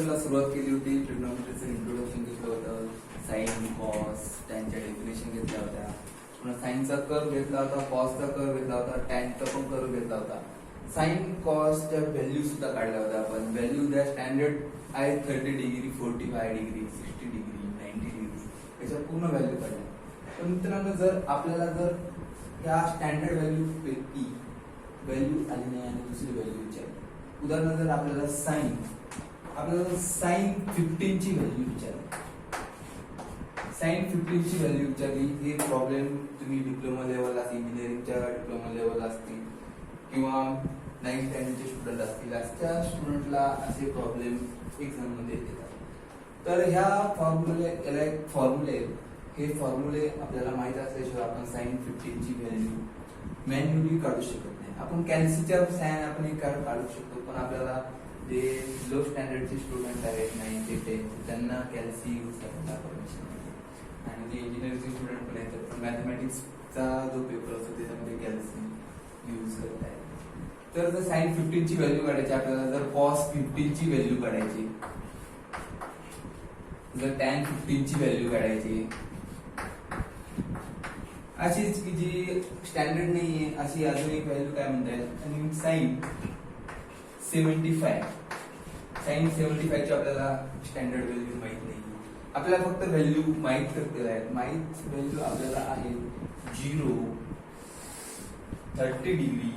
लेक्चरला सुरुवात केली होती. ट्रिग्नोमेट्रीचं इंट्रोडक्शन घेतलं होतं, साइन कॉस त्यांच्या डेफिनेशन घेतल्या होत्या, पुन्हा साइनचा कर्व घेतला होता, कॉसचा कर्व घेतला होता, टॅनचा पण कर्व घेतला होता. साइन कॉसच्या व्हॅल्यू सुद्धा काढल्या होत्या आपण. व्हॅल्यू द्या स्टँडर्ड आहे 30 डिग्री, 45 डिग्री, 60 डिग्री, 90 डिग्री, याच्या पूर्ण व्हॅल्यू काढल्या. पण मित्रांनो, जर आपल्याला जर या स्टँडर्ड व्हॅल्यू पैकी व्हॅल्यू आली नाही आणि दुसरी व्हॅल्यू विचारली, उदाहरणार्थ जर आपल्याला साइन 15 ची व्हॅल्यू विचारली, साइन 15 ची व्हॅल्यू विचारली, हे प्रॉब्लेम तुम्ही डिप्लोमा लेवल असतील, इंजिनिअरिंगच्या डिप्लोमा लेवल असतील किंवा 9th 10th चे स्टुडंट असतील, अशा स्टुडंटला असे प्रॉब्लेम एक्झाम मध्ये येतात. तर ह्या फॉर्म्युले, याला एक फॉर्म्युले, हे फॉर्म्युले आपल्याला माहित असल्याशिवाय आपण साइन 15 ची व्हॅल्यू मॅन्युअली काढू शकत नाही. आपण कॅल्सीच्या साइन आपण एक काढू शकतो, पण आपल्याला जे लो स्टँडर्डचे स्टुडंट आहेत 9th ते 10th, त्यांना कॅल्सी यूज करायला परमिशन नाही. आणि जे इंजिनिअरिंगचे स्टुडंट पण आहेत, पण मॅथमॅटिक्सचा जो पेपर असतो त्याच्यामध्ये कॅल्सी यूज करत आहे. तर जर साइन 15 ची व्हॅल्यू काढायची आपल्याला, जर कॉस 15 ची व्हॅल्यू काढायची, जर टॅन 15 ची व्हॅल्यू काढायची, अशीच की जी स्टँडर्ड नाहीये अशी अजून एक व्हॅल्यू काय म्हणतात, आणि साइन 75 ची आपल्याला स्टँडर्ड व्हॅल्यू माहित नाही. आपल्याला फक्त व्हॅल्यू माहित करते आहेत. माहित व्हॅल्यू आपल्याला आहे 0, 30 degree,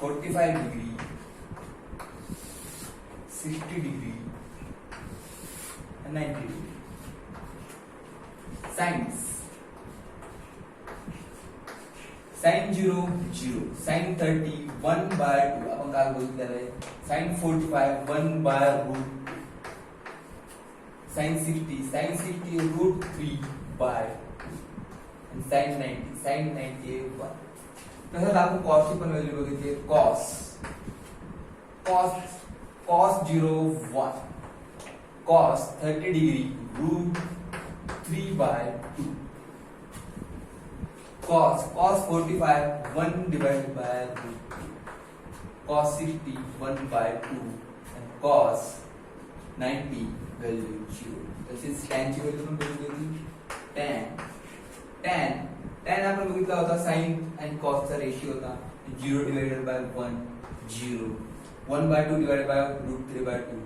45 degree, 60 degree, 90 degree. Sines sine 0 0, sine 30 1/2, आपण काय बघितलेलं आहे, साइन 45 1/√, साइन 60 √3/, साइन 90 1. तसंच आपण कॉसची पण व्हॅल्यू बघितली. Cos 0 1, cos 30 degree √3/2, cos 45 1/√2, cos 60 1/2, and cos 90 value 0. तसेच tan ची व्हॅल्यू पण बघितली. tan आपण बघितला होता, साइन आणि cos चा रेशियो होता 0/1 0, 1/2 √3/2, 1/√3,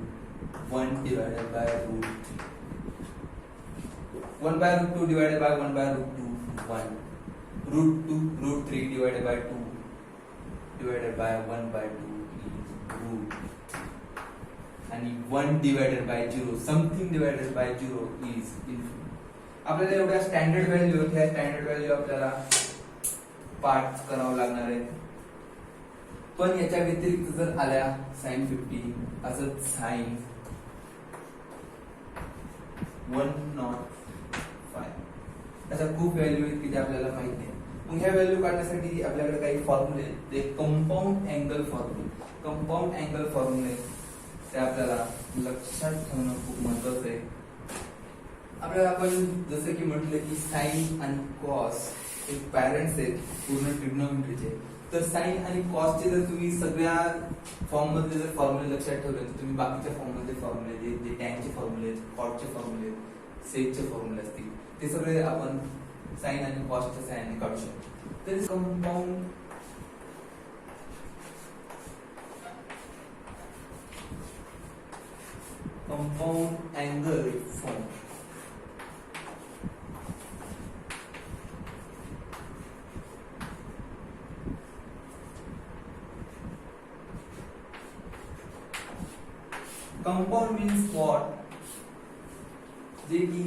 1/√2 1/√2 1, √2 √3 /2 1/2 root, आणि 1/0, something divided by 0 is infinity. आपल्याला एवढ्या स्टँडर्ड व्हॅल्यू होत्या, स्टँडर्ड व्हॅल्यू आपल्याला पाठ करावं लागणार आहे. पण याच्या व्यतिरिक्त जर आल्या साइन 50, असं साइन 105, अशा खूप व्हॅल्यू आहेत की जे आपल्याला माहित नाही. मग ह्या व्हॅल्यू काढण्यासाठी आपल्याकडे काही फॉर्म्युले आहेत, ते कंपाऊंड अँगल फॉर्म्युले, ते आपल्याला लक्षात ठेवणं खूप महत्वाचं आहे. आपल्याला आपण जसं की म्हटलं की साइन आणि कॉस एक पॅरेंट्स आहेत पूर्ण ट्रिग्नोमेट्रीचे. तर साइन आणि कॉसचे जर तुम्ही सगळ्या फॉर्म मधले जर फॉर्म्युले लक्षात ठेवले, तर तुम्ही बाकीच्या फॉर्म मधले फॉर्म्युले जे टॅनचे फॉर्म्युले, कॉटचे फॉर्म्युले, सेकचे फॉर्म्युले असतील, ते सगळे आपण साइन आणि कॉसच्या साहाय्याने काढू शकतो. तर compound angle form. Compound means what, जे की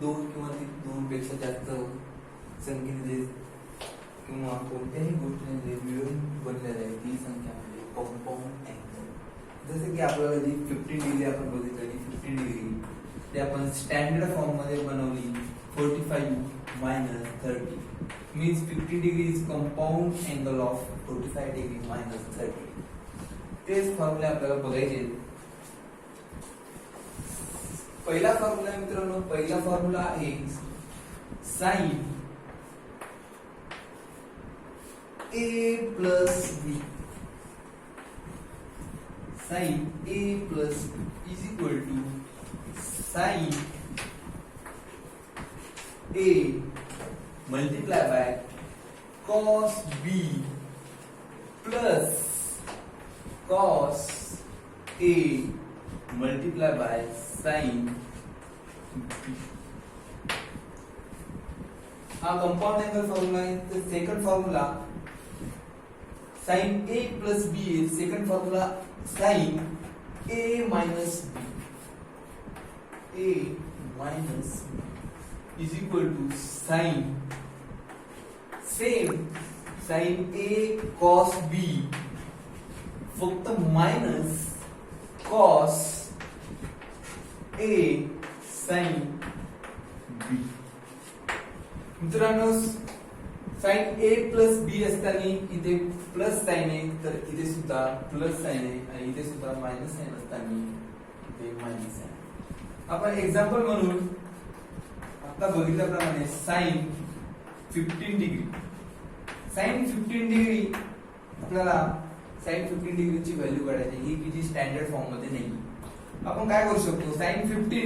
2 किंवा 2 पेक्षा जास्त संख्येने किंवा कोणत्याही गोष्टीने जे मिळून बनलेलं आहे ती संख्या म्हणजे कंपाऊंड अँगल. जसं की आपल्याला जी 15 डिग्री आपण बघितली, 15 डिग्री ते आपण स्टँडर्ड फॉर्म मध्ये बनवली. 45 - 30 means 50 degree is compound angle of 45 degree - 30. तेच फॉर्म्युला आपल्याला बघायचे. पहिला फॉर्म्युला मित्रांनो, पहिला फॉर्म्युला आहे sign A + B, sin A plus B is equal to sin A multiply by cos B plus cos A multiply by sin B. हा compound angle formula आहे. तर second formula sin A plus B is second formula sin A minus B. A minus B is equal to sin same sin A cos B फक्त minus cos A sin B. मित्रांनो sin A plus B असताना इथे plus sign आहे, तर इथे सुद्धा plus sign आहे आणि इथे सुद्धा मायनस साइन असताना इथे मायनस साइन. आपण एक्झाम्पल म्हणून आता बघितल्याप्रमाणे sin 15 डिग्री आपल्याला sin 15 डिग्रीची व्हॅल्यू काढायची. ही किती स्टँडर्ड फॉर्म मध्ये नाही. आपण काय करू शकतो, sin 15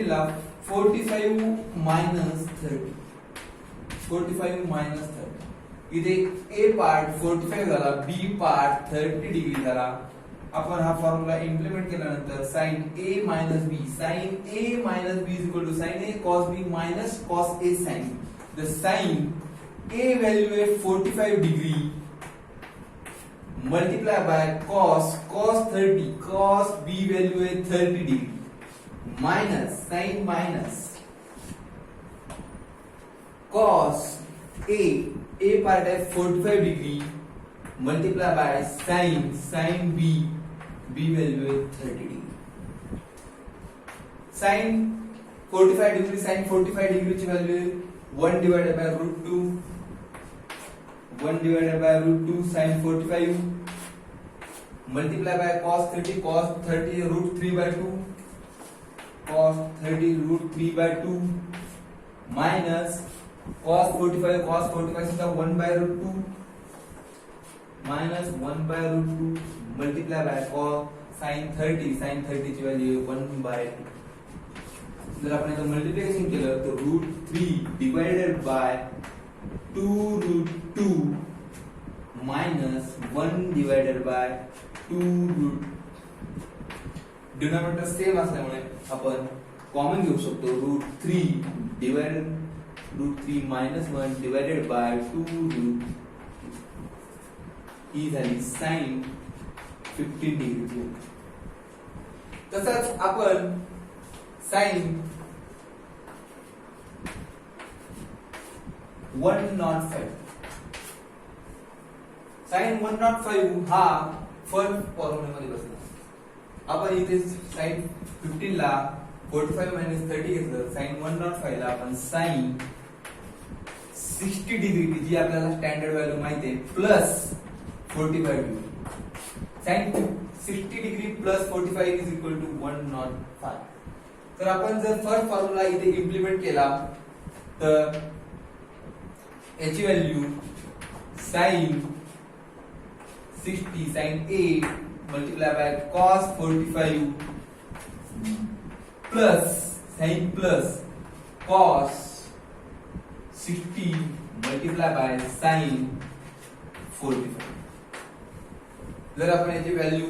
ला 45 मायनस 30 45 मायनस 30 इथे A पार्ट 45 झाला, B पार्ट 30 डिग्री झाला. आपण हा फॉर्म्युला इम्प्लिमेंट केल्यानंतर sin A minus B is equal to sin A cos B minus cos A sin. The sin A value है 45 degree multiply by cos 30 cos B value है 30 degree minus sin minus cos A part है 45 degree multiply by sin B value है 30 degree. sin 45 degree sin 45 degree ची value आहे 1 divided by √2 sin 45 multiply by cos 30 √3/2 cos 30 √3/2 minus cos 45 सुद्धा 1/√2 minus 1/√2 multiply by cos sin 30 ची value 1/2. जर आपण इथे multiplication केलं तर √3 divided by 2√2 minus 1 divided by 2√. Denominator same असल्यामुळे आपण कॉमन घेऊ शकतो √3 डिवाइडेड √3 minus 1 divided by 2√. ही झाली sin 15 डिग्री. तसंच आपण sin 105 हा फर्स्ट फॉर्म्युल्यामध्ये बसला. आपण इथे sin 15 ला 45 minus 30 घेतलं. sin 105 ला आपण sin 60 डिग्री जी आपल्याला स्टँडर्ड व्हॅल्यू माहिती आहे plus 45 degree. sin 60 degree plus 45 is equal to 105. तर आपण जर फर्स्ट फॉर्म्युला इथे इम्प्लिमेंट केला तर याची value sin 60 sin A multiply by cos 45 plus sin plus cos 60 multiply by sin 45. जर आपण याची व्हॅल्यू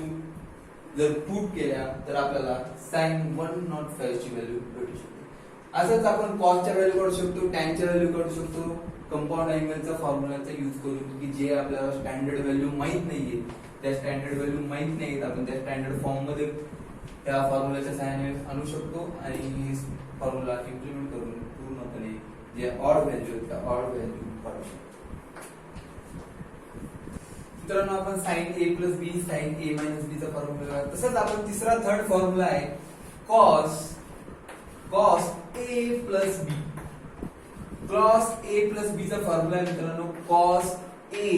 जर पुट केल्या तर आपल्याला sin 105 ची व्हॅल्यू भेटू शकते. असंच आपण cos च्या व्हॅल्यू काढू शकतो, tan च्या व्हॅल्यू काढू शकतो, कंपाऊंड अँगलचा फॉर्म्युलाचा यूज करून की जे आपल्याला स्टँडर्ड व्हॅल्यू माहित नाहीये त्या स्टँडर्ड व्हॅल्यू माहित नाहीत आपण त्या स्टँडर्ड फॉर्म मध्ये त्या फॉर्म्युलाच्या सहाय्याने आणू शकतो आणि ही फॉर्म्युला इम्प्लिमेंट करून पूर्णपणे जे ऑड व्हॅल्यू आहेत त्या ऑड व्हॅल्यू काढू शकतो. मित्रांनो आपण sin A plus B sin A minus B चा फॉर्म्युला. तसंच आपण तिसरा थर्ड फॉर्म्युला आहे cos A plus B. cos A plus B चा फॉर्म्युला आहे मित्रांनो cos A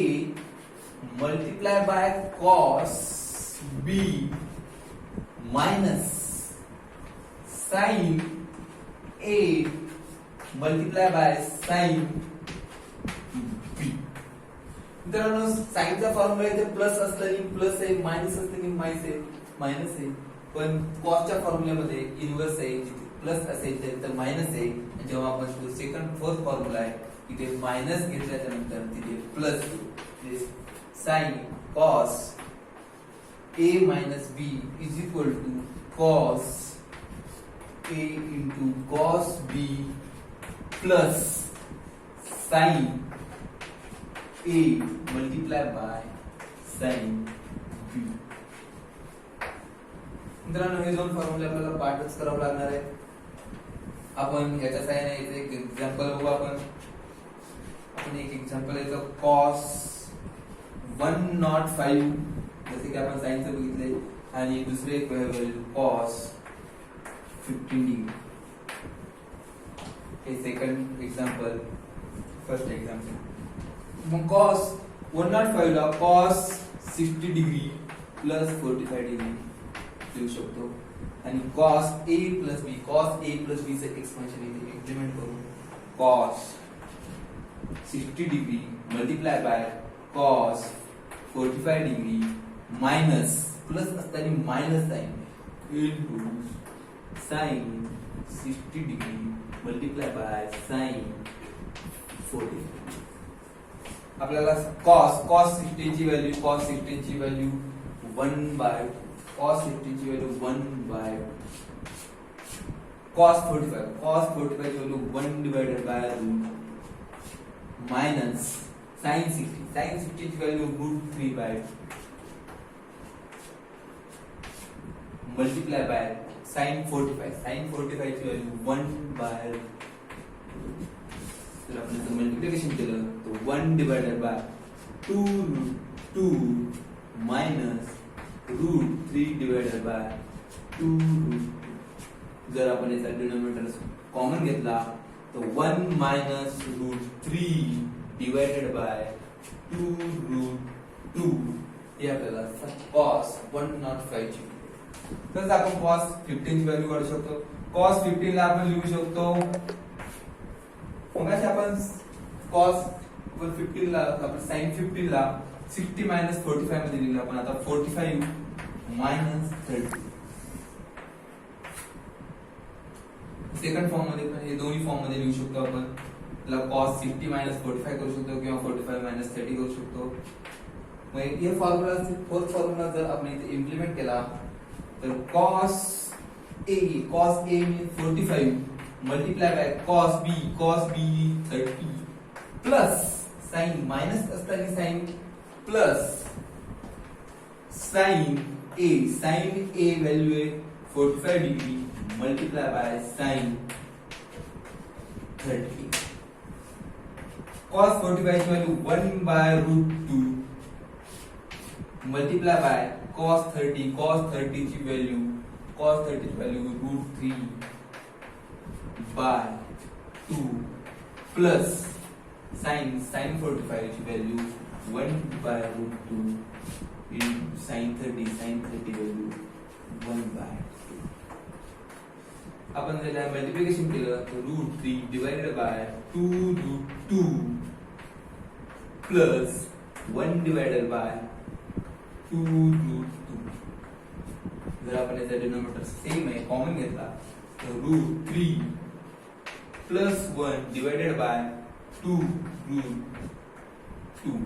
multiply by cos B minus sin A multiply by sin B. मित्रांनो साइनचा formula इथे प्लस असल्याने प्लस आहे, मायनस असल्याने मायनस आहे, पण कॉसच्या फॉर्म्युल्यामध्ये इन्व्हर्स आहे, जिथे प्लस असेल तर मायनस आहे, आणि जेव्हा आपण तो सेकंड फोर्थ फॉर्म्युला आहे तिथे मायनस घेतल्याच्या नंतर तिथे plus sine cos a minus b is equal to cos a into cos b plus sin a multiplied by sin b. मित्रांनो हे दोन फॉर्म्युले आपल्याला पाठच करावं लागणार आहे. आपण याच्या सहाय्याने एक एक्झाम्पल बघू. आपण एक एक्झाम्पल याचं cos 105 जसे की आपण साइनचं बघितले, आणि दुसरे एक व्हॅल्यू cos 15 डिग्री. हे सेकंड एक्झाम्पल. फर्स्ट एक्झाम्पल मग cos 105 ला cos 60 डिग्री प्लस 45 डिग्री लिहू शकतो, आणि cos a प्लस b चे एक्सपेन्शन इथे इम्प्लिमेंट करू. cos 60 degree multiply by cos 45 degree minus plus असताना minus sine into sine 60 degree multiply by sine 40. आपल्याला cos 16 ची व्हॅल्यू 1 बाय cos 15 ची व्हॅल्यू 1 बाय cos 45 ची value 1 divided by root minus sin 60 ची value √3 by multiply by sin 45 ची value 1 bye, जर आपण इथे मल्टिप्लिकेशन केलं तर 1 divided by 2√2 minus √3 divided by 2√2. जर आपण याचा डिनोमिनेटर कॉमन घेतला तर 1 माइनस √3 डिवाइडेड बाय 2√2 हे आपल्याला cos 105 ची. तर आपण cos 15 ची व्हॅल्यू काढू शकतो. cos 15 ला आपण लिहू शकतो, मगाशी आपण cos 15 ला आपण sin 15 ला 60 मायनस 45 मध्ये लिहिलं. आपण आता 45 मायनस 30 सेकंड फॉर्म मध्ये पण हे दोन्ही फॉर्म मध्ये लिहू शकतो. आपण त्याला cos 60 मायनस 45 करू शकतो किंवा 45 मायनस 30 करू शकतो. मग हे फॉर्म्युला फोर्थ फॉर्म्युला जर आपण इथे इम्प्लिमेंट केला तर cos a means 45 multiply by cos b 30 plus sin minus असताना sin plus sin a value आहे 45 degree multiply by sin 30. cos 45 ची value 1 by √2 multiply by cos 30 ची व्हॅल्यू √3 बाय 2 प्लस sin 45 ची value 1 by √2 into sin 30 value 1 by 2. आपण जर multiplication केलं तर √3 divided by 2√2 plus 1 divided by 2√2. जर आपण याचा डिनोमिनेटर सेम आहे कॉमन घेतला तर √3 प्लस 1 डिवाइडेड बाय 2√2.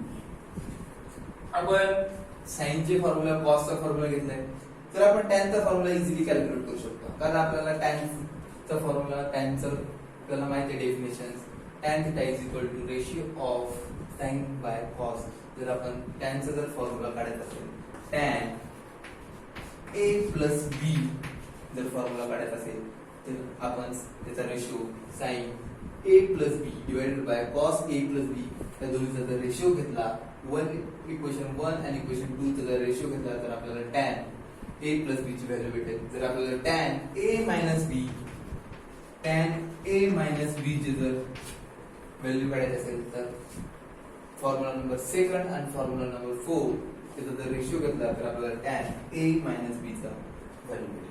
आपण साइन चे फॉर्म्युला कॉस चा फॉर्म्युला घेतलाय, तर आपण tan चा फॉर्म्युला इझिली कॅल्क्युलेट करू शकतो. कारण आपल्याला tan चा फॉर्म्युला tan चा आपल्याला माहिती आहे definitions. tan θ = ratio of sin by cos. जर आपण tan चा जर फॉर्म्युला काढायचा असेल tan a plus b जर फॉर्म्युला काढायचा असेल तर आपण त्याचा ratio sin a plus b divided by cos a plus b या दोन्हीचा जर रेशियो घेतला, इक्वेशन 1 आणि इक्वेशन 2 चा जर रेशियो घेतला तर आपल्याला tan a plus b ची व्हॅल्यू भेटेल. जर आपल्याला tan a minus b ची जर व्हॅल्यू काढायची असेल तर फॉर्म्युला नंबर 2 आणि फॉर्म्युला नंबर 4 त्याचा जर रेशियो घेतला तर आपल्याला tan a minus b चा व्हॅल्यू भेटेल.